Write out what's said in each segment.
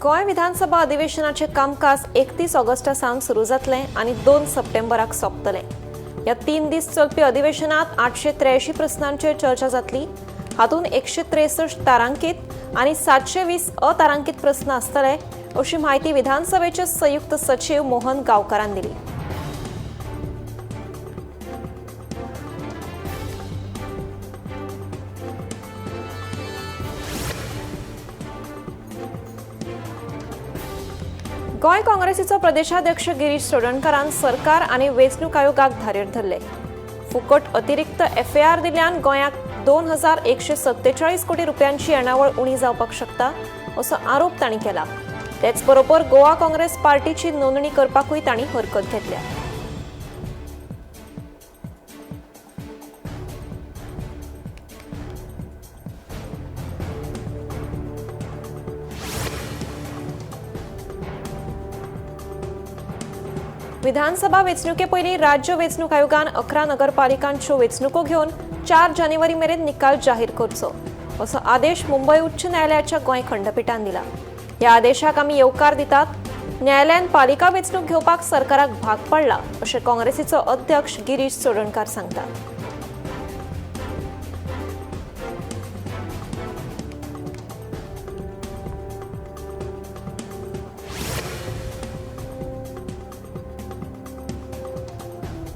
गोय विधानसभा अधिवेशनाचे कामकाज 31 ऑगस्टासावन सुरू जातले आणि 2 सप्टेंबराक सोंपतले। या 3 दीस चलपी अधिवेशनात 883 प्रस्नांचेर चर्चा जातली। हातून 163 तारांकीत आणि 720 अतारांकीत प्रस्न आसतले, अशी माहिती विधानसभेचे संयुक्त सचिव मोहन गावकारान दिली। गोय काँग्रेसीचो प्रदेशाध्यक्ष गिरीश चोडणकरान सरकार आणि वेंचणूक आयोगाक धारेर धरले। फुकट अतिरिक्त FAR दिल्यान गोंयाक 2147 कोटी रुपयांची येणावळ उणी जावपाक शकता, असो आरोप तांणी केला। तेच बरोबर गोवा काँग्रेस पार्टीची नोंदणी करपाकूय तांणी हरकत घेतल्या। विधानसभा वेंचणुके पयलीं राज्य वेंचणूक आयोगान 11 नगरपालिकांच्यो वेंचणुको घेवन 4 जानेवारी मेरेन निकाल जाहीर करचो, असो आदेश मुंबय उच्च न्यायालयाच्या गोंय खंडपीठान दिला। ह्या आदेशाक आमी येवकार दितात। न्यायालयान पालिका वेंचणूक घेवपाक सरकाराक भाग पाडला, अशें काँग्रेसीचो अध्यक्ष गिरीश चोडणकार सांगतात।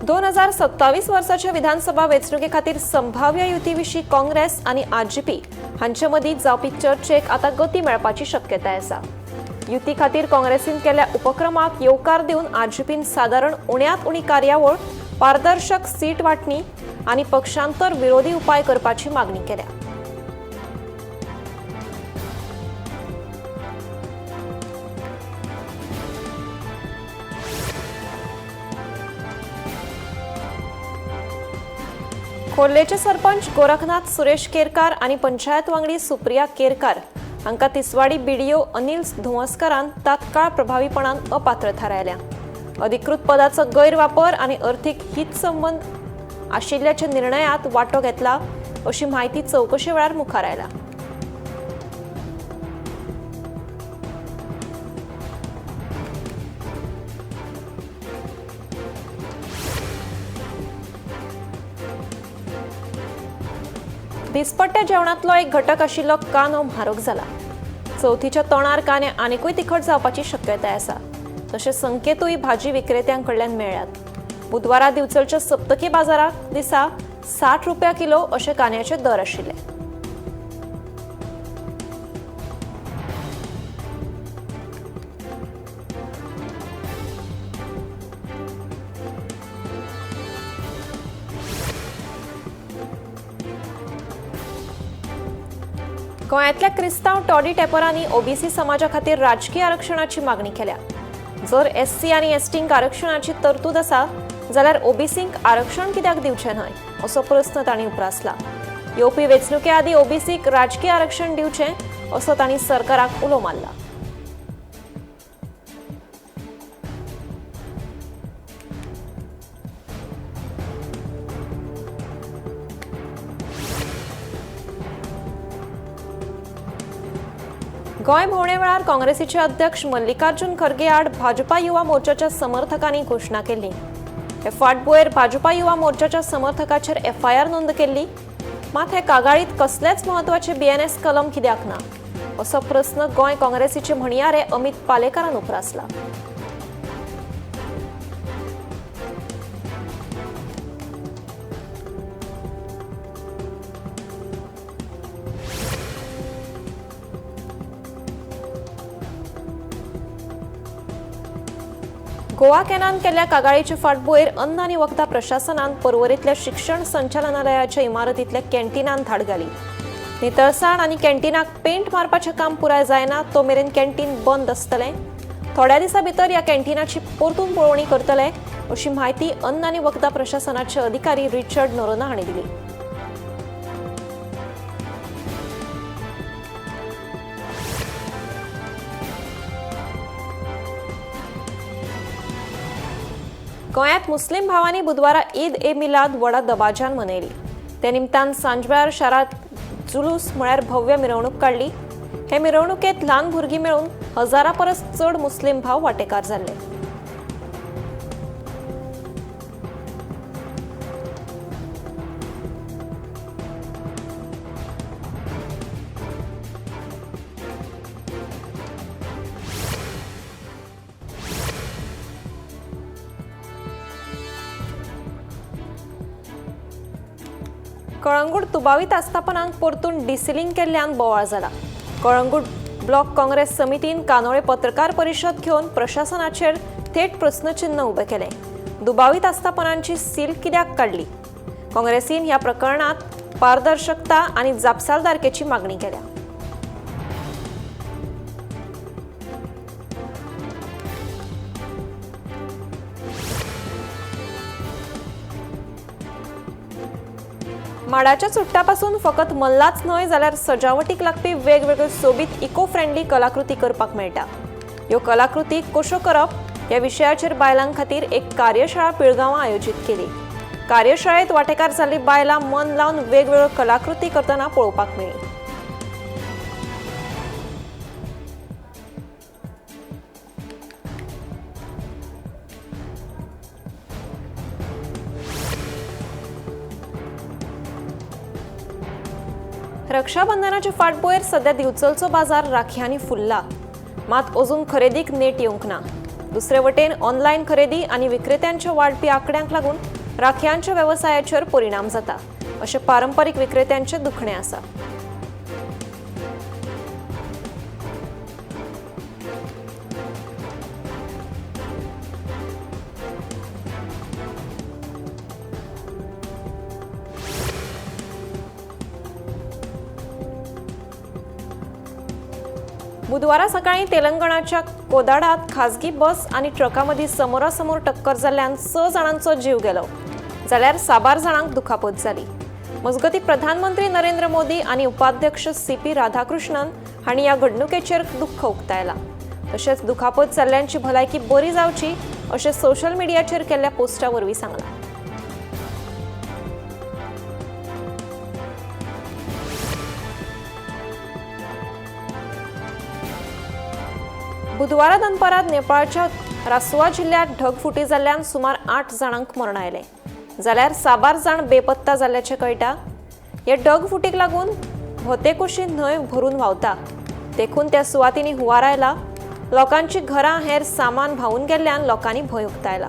दोन 2027 वर्साच्या विधानसभा वेंचणुके खातीर संभाव्य युतीविशीं काँग्रेस आणि RGP हांचे मदीं जावपी चर्चेक आतां गती मेळपाची शक्यताय आसा। युती खातीर काँग्रेसीन केल्ल्या उपक्रमाक येवकार दिवन RGPन सादारण उण्यांत उणी कार्यावळ, पारदर्शक सीट वांटणी आनी पक्षांतर विरोधी उपाय करपाची मागणी केल्या। खोर्लेचे सरपंच गोरखनाथ सुरेश केरकार आणि पंचायत वांगडी सुप्रिया केरकार हांकां तिसवाडी BDO अनिल धुंवसकारान तात्काळ प्रभावीपणान अपात्र थारायल्या। अधिकृत पदाचो गैरवापर आणि अर्थीक हितसंबंद आशिल्ल्याच्या निर्णयात वांटो घेतला, अशी माहिती चौकशे वेळार मुखार आयला। दिसपट्ट्या जेवणातलो एक घटक आशिल्लो कांदो म्हारग जाला। चवथीच्या तोणार कांदे आनीकूय तिखट जावपाची शक्यताय आसा, तशें संकेतूय भाजी विक्रेत्यांकडल्यान मेळ्ळ्यात। बुधवारा दिवचलच्या सप्तकी बाजाराक दिसा 60 रुपया किलो अशे कांद्याचे दर आशिल्ले। गोंयांतल्या क्रिस्तांव टॉडी टेपरांनी OBC समाजा खातीर राजकीय आरक्षणाची मागणी केल्या। जर SC आनी STंक आरक्षणाची तरतूद आसा जाल्यार OBCंक आरक्षण कित्याक दिवचें न्हय, असो प्रस्न तांणी उपरासला। येवपी वेंचणुके आदी OBCंक राजकीय आरक्षण दिवचें, असो तांणी सरकाराक उलो मारला। गोंय भोंवडे वेळार काँग्रेसीचे अध्यक्ष मल्लिकार्जुन खरगे आड भाजपा युवा मोर्चाच्या समर्थकांनी घोषणा केली। हे फाटभुंयेर भाजपा युवा मोर्चाच्या समर्थकाचेर FIR नोंद केल्ली। मात हे कागाळीत कसलेच म्हत्वाचे BNS कलम कित्याक ना, असो प्रस्न गोंय काँग्रेसीचे म्हणयारे अमित पालेकरान उपरासला। गोवा कॅनान केल्ल्या कागाळीचे फाटभुंयेर अन्न आनी वखदां प्रशासनान पर्वरींतल्या शिक्षण संचालनालयाच्या इमारतींतल्या कॅन्टीनांत धाड घाली। नितळसाण आनी कॅन्टीनाक पेंट मारपाचें काम पुराय जायना तो मेरेन कॅन्टीन बंद आसतलें। थोड्या दिसां भितर ह्या कॅन्टीनाची परतून पळोवणी करतले, अशी माहिती अन्न आनी वखदां प्रशासनाचे अधिकारी रिचर्ड नोरोना हांणी दिली। गोंयांत मुस्लीम भावांनी बुधवारा ईद-ए-मिलाद व्हडा दबाज्यान मनयली। ते निमतान सांजवेळार शारांत जुलूस म्हळ्यार भव्य मिरवणूक काडली। हे मिरवणुकेत ल्हान भुरगीं मेळून हजारा परस चड मुस्लिम भाव वांटेकार जाल्ले. कळंगूट दुबावीत आस्थापनांक परतून डिसिलिंग केल्ल्यान बोवाळ जाला. कळंगूट ब्लॉक काँग्रेस समितीन कानोळे पत्रकार परिशद घेवन प्रशासनाचेर थेट प्रस्नचिन्ह उबे केले. दुबावीत आस्थापनांची सील कित्याक काढली? काँग्रेसीन ह्या प्रकरणात पारदर्शकता आणि जापसालदारकेची मागणी केल्या. माडाच्या चुट्टापासून फकत मल्लाच न्हय जाल्यार सजावटीक लागपी वेगवेगळ्यो सोबीत इको फ्रेंडली कलाकृती करपाक मेळटा. ह्यो कलाकृती कश्यो करप ह्या विशयाचेर बायलां खातीर एक कार्यशाळा पिळगांवां आयोजीत केली. कार्यशाळेत वांटेकार जाल्लीं बायलां मन लावन वेगवेगळ्यो कलाकृती करतना पळोवपाक मेळ्ळी. रक्षाबंधनाच्या फाटभुंयेर सध्या दिवचलचो बाजार राखयांनी फुल्ला. मात अजून खरेदीक नेट येवंक ना. दुसरे वटेन ऑनलायन खरेदी आनी विक्रेत्यांच्या वाडपी आंकड्यांक लागून राखयांच्या वेवसायाचेर परिणाम जाता, अशें पारंपारीक विक्रेत्यांचें दुखणें आसा. बुधवारा सकाळी तेलंगणाच्या कोदाडात खासगी बस आणि ट्रकामदी समोरासमोर टक्कर जाल्ल्यान 6 जाणांचो जीव गेलो, जाल्यार 7 जाणांक दुखापत जाली. मजगती प्रधानमंत्री नरेंद्र मोदी आणि उपाध्यक्ष CP राधाकृष्णन हांणी ह्या घडणुकेचेर दुख्ख उक्तायला. तशेंच दुखापत जाल्ल्यांची भलायकी बरी जावची अशें सोशल मिडियाचेर केल्ल्या पोस्टा वरवीं सांगलां. बुधवारा दनपारात नेपाळच्या रासुआ जिल्ह्यात ढगफुटी जाल्ल्यान सुमार 8 जाणांक मरण आयलें, जाल्यार 7 जाण बेपत्ता जाल्ल्याचें कळटा. ह्या ढगफुटीक लागून भोतेकुशी न्हंय भरून व्हांवता, देखून त्या सुवातींनी हुंवार आयला. लोकांची घरां हेर सामान व्हांवून गेल्ल्यान लोकांनी भंय उक्तायला.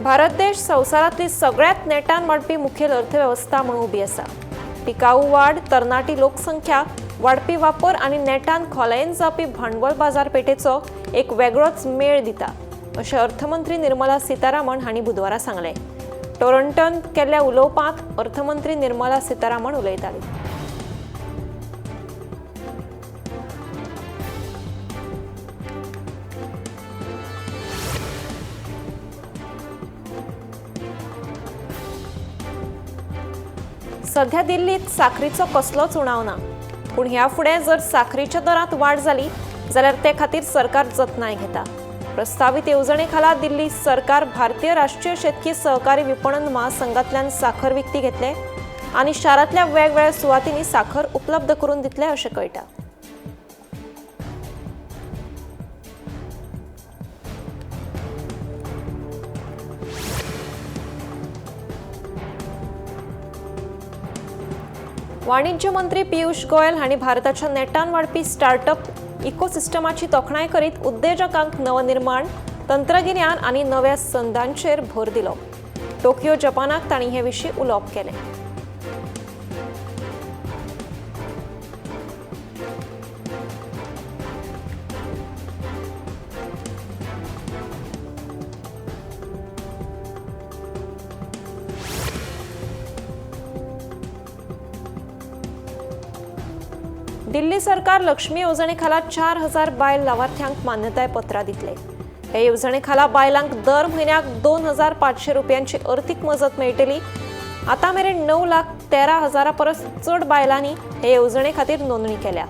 भारत देश संवसारांतली सगळ्यात नेटान वाडपी मुखेल अर्थवेवस्था म्हणून उबी आसा. टिकाऊ वाड, तरणाटी लोकसंख्या, वाडपी वापर आनी नेटान खोलायेन जावपी भांडवळ बाजारपेठेचो एक वेगळोच मेळ दिता, अशें अर्थमंत्री निर्मला सीतारामन हांणी बुधवारा सांगलें. टोरंटोंत केल्ल्या उलोवपांत अर्थमंत्री निर्मला सीतारामन उलयताली. सध्या दिल्लीत साखरीचो कसलोच उणाव ना, पूण ह्या फुडें जर साखरीच्या दरांत वाड जाली जाल्यार ते खातीर सरकार जतनाय घेता. प्रस्तावित येवजणे खाला दिल्ली सरकार भारतीय राष्ट्रीय शेतकी सहकारी विपणन महासंघांतल्यान साखर विकती घेतले आनी शारांतल्या वेगवेगळ्या सुवातींनी साखर उपलब्ध करून दितले अशें कळटा. वाणिज्य मंत्री पियुष गोयल हांणी भारताच्या नेटान वाडपी स्टार्टअप इकोसिस्टमाची तोखणाय करीत उद्देजकांक नवनिर्माण, तंत्रगिन्यान आनी नव्या संदांचेर भर दिलो. टोकियो, जपानाक तांणी हे विशीं उलोवप केलें. दिल्ली सरकार लक्ष्मी येवजणे खाला 4000 बायल लावार्थ्यांक मान्यताय पत्रां दितले. हे येवजणे खाला बायलांक दर म्हयन्याक 2500 रुपयांची अर्थीक मजत मेळटली. आतां मेरेन 9,13,000 परस चड बायलांनी हे येवजणे खातीर नोंदणी केल्या,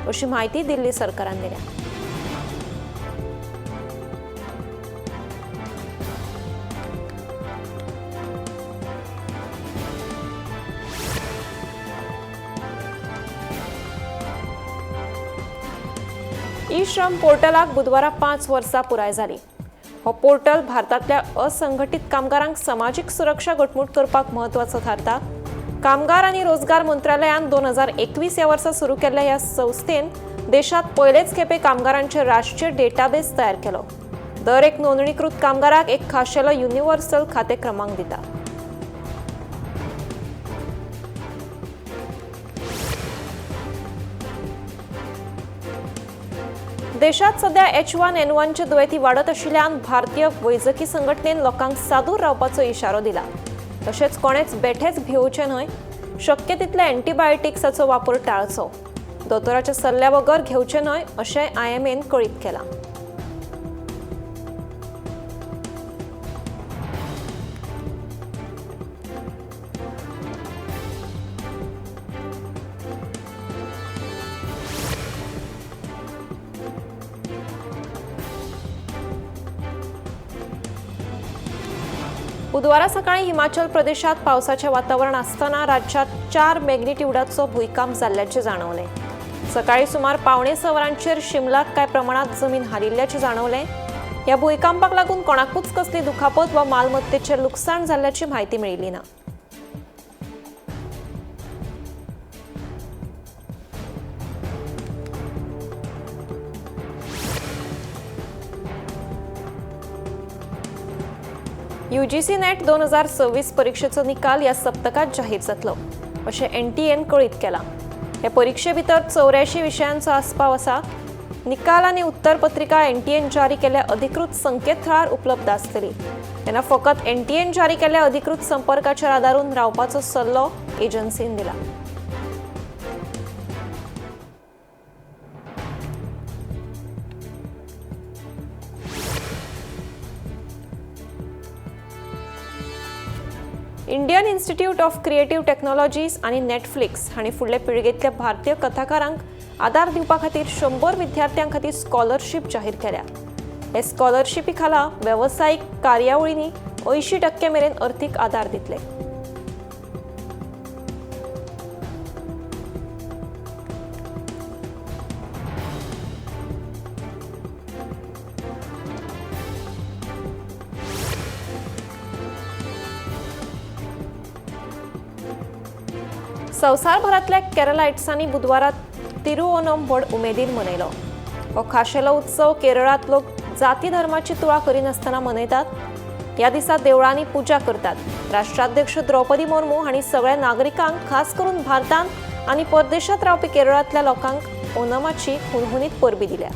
अशी माहिती दिल्ली सरकारान दिल्या. ई श्रम पोर्टलाक बुधवारा 5 वर्सां पुराय जाली। हो पोर्टल भारतांतल्या असंघटीत कामगारांक सामाजीक सुरक्षा घटमूट करपाक म्हत्वाचो थारता। कामगार आनी रोजगार मंत्रालयान 2021 ह्या वर्सा सुरू केल्ल्या ह्या संस्थेन देशात पयलेच खेपे कामगारांचे राष्ट्रीय डेटाबेस तयार केलो। दर एक नोंदणीकृत कामगाराक एक खाशेलो युनिव्हर्सल खाते क्रमांक दिता। देशात सध्या H1N1 चे दुयेंती वाडत आशिल्ल्यान भारतीय वैजकी संघटनेन लोकांक सादूर रावपाचो इशारो दिला। तशेंच कोणेच बेठेच भिवचे न्हय, शक्य तितले अँटीबायोटिक्साचो वापर टाळचो, दोतोराच्या सल्ल्या बगर घेवचे न्हय अशें IMAन कळीत केलां। बुधवारा सकाळी हिमाचल प्रदेशात पावसाचे वातावरण असताना राज्यात 4 मॅग्निट्यूडाचो भूकंप जाल्ल्याचे जाणवले। सकाळी सुमार 5:15 वरांचेर शिमलात काय प्रमाणात जमीन हालिल्ल्याचे जाणवले। या भूकंपाक लागून कोणाकूच कसली दुखापत वा मालमत्तेचे लुकसाण जाल्ल्याची माहिती मेळिल्ली ना। UGC नेट 2026 परीक्षेचो निकाल या सप्तकात जाहीर जातलो, अशें NTAन कळीत केलां। हे परीक्षे भितर 84 विशयांचो आस्पाव आसा। निकाल आनी उत्तर पत्रिका NTAन जारी केल्ल्या अधिकृत संकेतथळार उपलब्ध आसतली। तेन्ना फकत NTAन जारी केल्ल्या अधिकृत संपर्काचेर आदारून रावपाचो सल्लो एजन्सीन दिला। Indian institute of creative technologies आणि नेटफ्लिक्स हांणी फुडले पिळगेंतल्या भारतीय कथाकारांक आदार दिवपा खातीर 100 विद्यार्थ्यांक खातीर स्कॉलरशीप जाहीर केल्या। हे स्कॉलरशिपी खाला वेवसायीक कार्यावळींनी 80% मेरेन अर्थीक आदार दितले। संवसारभरातल्या केरलाइट्सांनी बुधवारा तिरुओनम व्हड उमेदीन मनयलो। हो खाशेलो उत्सव केरळात लोक जाती धर्माची तुळा करिनासतना मनयतात। या दिसा देवळांनी पुजा करतात। राष्ट्राध्यक्ष द्रौपदी मुर्मू हांणी सगळ्या नागरिकांक खास करून भारतांत आनी परदेशांत रावपी केरळांतल्या लोकांक ओनमाची हुनहुनीत परबी दिल्या।